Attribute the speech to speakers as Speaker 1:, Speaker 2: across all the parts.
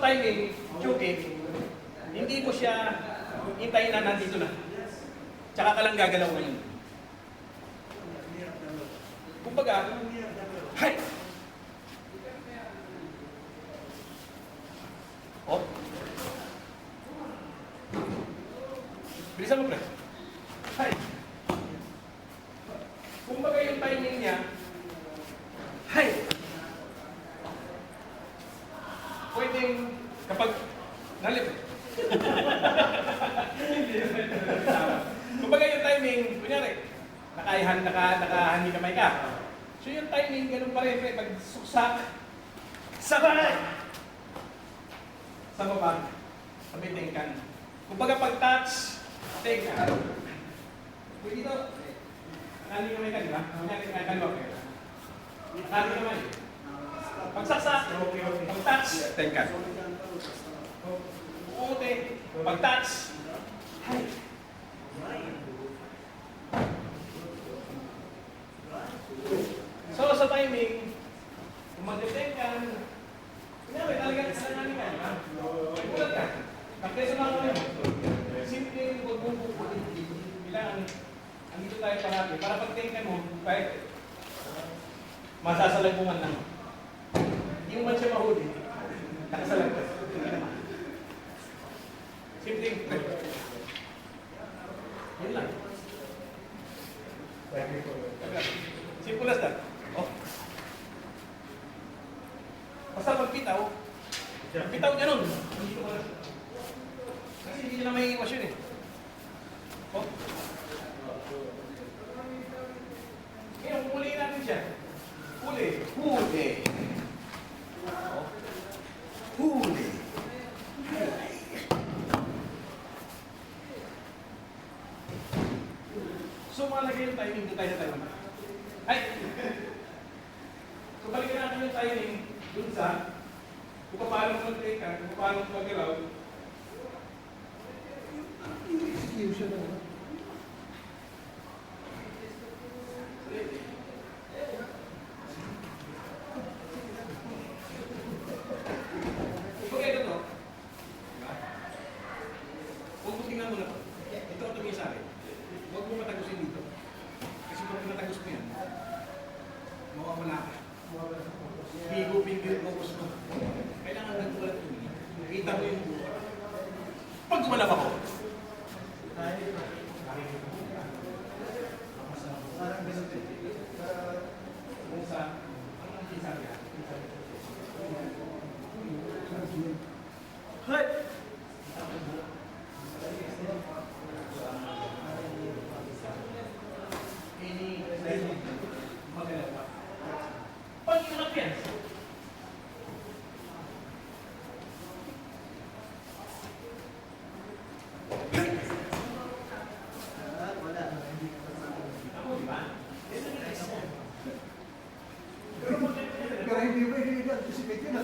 Speaker 1: timing, Chuki, hindi mo siya hintayin na nandito na. Tsaka ka lang gagalaw ngayon. Kumbaga, hay! Oh. Bilisan mo, pre. Hay! Kumbaga yung timing niya, hay! Pwedeng kapag nalip. Kumbaga yung timing, kunyari, nakahandi kamay ka. So yung timing, ganun pa rin, pag suksak, sabay! Sa baba, sabihin ka. Kumbaga pag-touch, take ka. Pwede dito, nakahandi kamay ka, di ba? Kunyari, kaliwa ka. Nakahandi kamay. Pagsaksak, pag-touch, take ka. Uute, pag-touch, hay! So, sa timing, kung mag-detect ka, kunyari, talagang sanani ka, ulat ka. Pagkaya sa mga kayo, simple yung pagbubukulit. Kailangan, andito tayo parati. Para pag-take ka mo, kahit masasalagungan lang. Hindi mo man siya mahuli, nakasalag ka. Simple. Yun lang. Simple as that. Oh. Basta magpitaw, pitaw niya nun. Kasi hindi na may iwas yun eh. Oh. Ngayon, huliin natin siya. Huli. Huli. Oh. Huli. So, malagay yung timing, doon tayo na tayo. Ay! So, balikan natin yung timing dun sa kung paano mag-take ka, kung paano mag-galaw. Yung execution na naman. Okay, ito to. Huwag mo tingnan mo na to. Ito ang tumingin sa akin. Huwag mo matagusin dito. Kasi kung pinatagos mo yan, mawawala ka. Bigo-bigil mo gusto. Kailangan nagtulat tumingin. Kita mo yung buka. Pag gumalap ako, parang ganun ito. Kung sa, ang sabi ka? Hey! Pag inanap yan,
Speaker 2: pero hindi mo i-anticipate yun.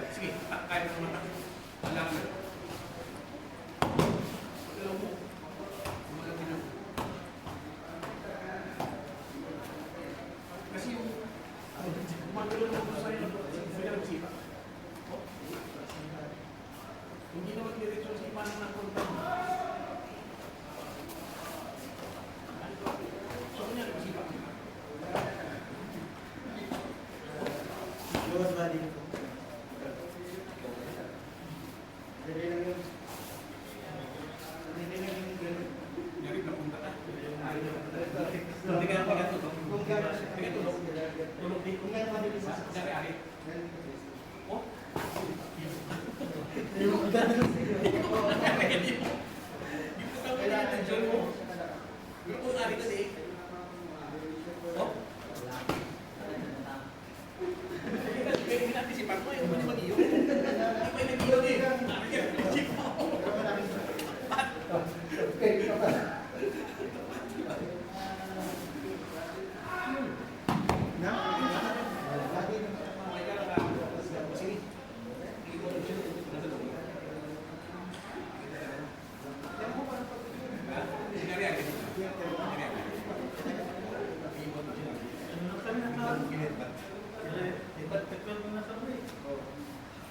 Speaker 2: Sige, kaya mo naman. Alam mo. Alam mo. Kasi yung magulong mo sa iyo, ng sipa. Hindi naman diretso sa sipa ng napunta mo. So, kunya, sipa.
Speaker 3: Lower body.
Speaker 1: Diyan mo. Yung kung ari kasi. Oh. Pinatisipan mo, yung mali-mali yun. Hindi pa yung nag-iyon eh. Ari yan, isip mo.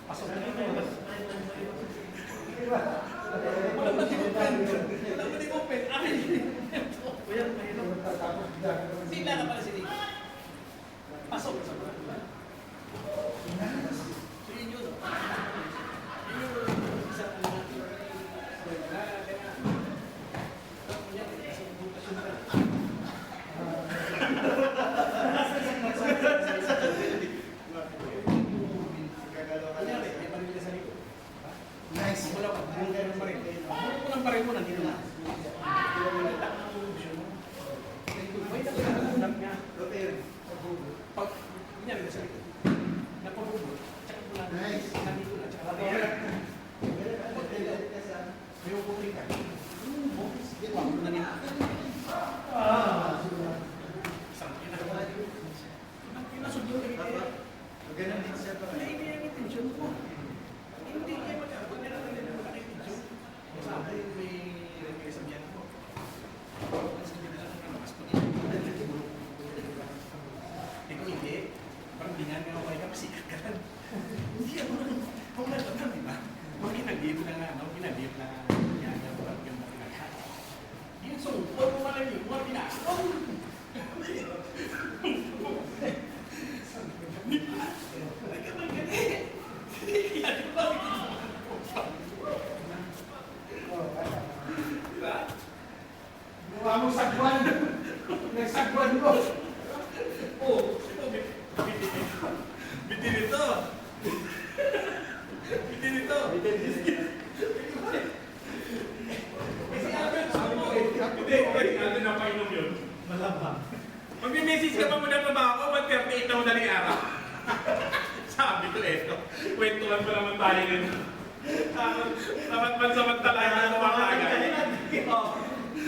Speaker 2: Pasok na ito.
Speaker 1: Walang mati-open. Walang mati-open. Ari.
Speaker 2: Kuya, mahirap.
Speaker 1: Sila ka pala si Rick. Pasok. So yun yun. Yun yung isa ko na.
Speaker 3: Nice.
Speaker 1: Wala pa. Buong kayo ng parin. Buong ko ng parin mo nandito na. May nagkakalap niya. Pag, kunyari na sa likod. Napabubot. Tsaka mula.
Speaker 3: Nice.
Speaker 1: Nandito na. Tsaka may uputin ka. Wag mo na nila. Isang pinasod yung kaya.
Speaker 3: Ganun din siya pa.
Speaker 1: Hindi yung intention ko. Hindi kayo magkakabot nila na nila magkaka-intention. Sabi, may sabihan ko. Sabi nila na nakas ko dito. Ikaw hindi. Parang bingan nga ako kayo pasikat ka lang. Hindi ako kung nalaman, di ba? Mga kinagib na nga, kinagib na yan, parang yung mga kinagib. Yung sungkot mo pala yung mga pinasok. Di ba? Diba?
Speaker 3: Ginawa mo sagwan. Nagsagwan mo.
Speaker 1: Oh, bitin ito. Bitin ito. Kasi amin, sabi mo eh. Hindi,
Speaker 2: Natin na painom yun. Malabang.
Speaker 1: Magme-message ka pa muna na ba ako, 1:38 na madaling araw. Sabi ko eto, kwentuhan pa naman tayo nun. Dapat pansamantala ito tumatagay.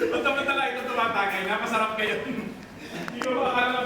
Speaker 1: Pansamantala ito tumatagay, napasarap kayo. Hindi ko makakala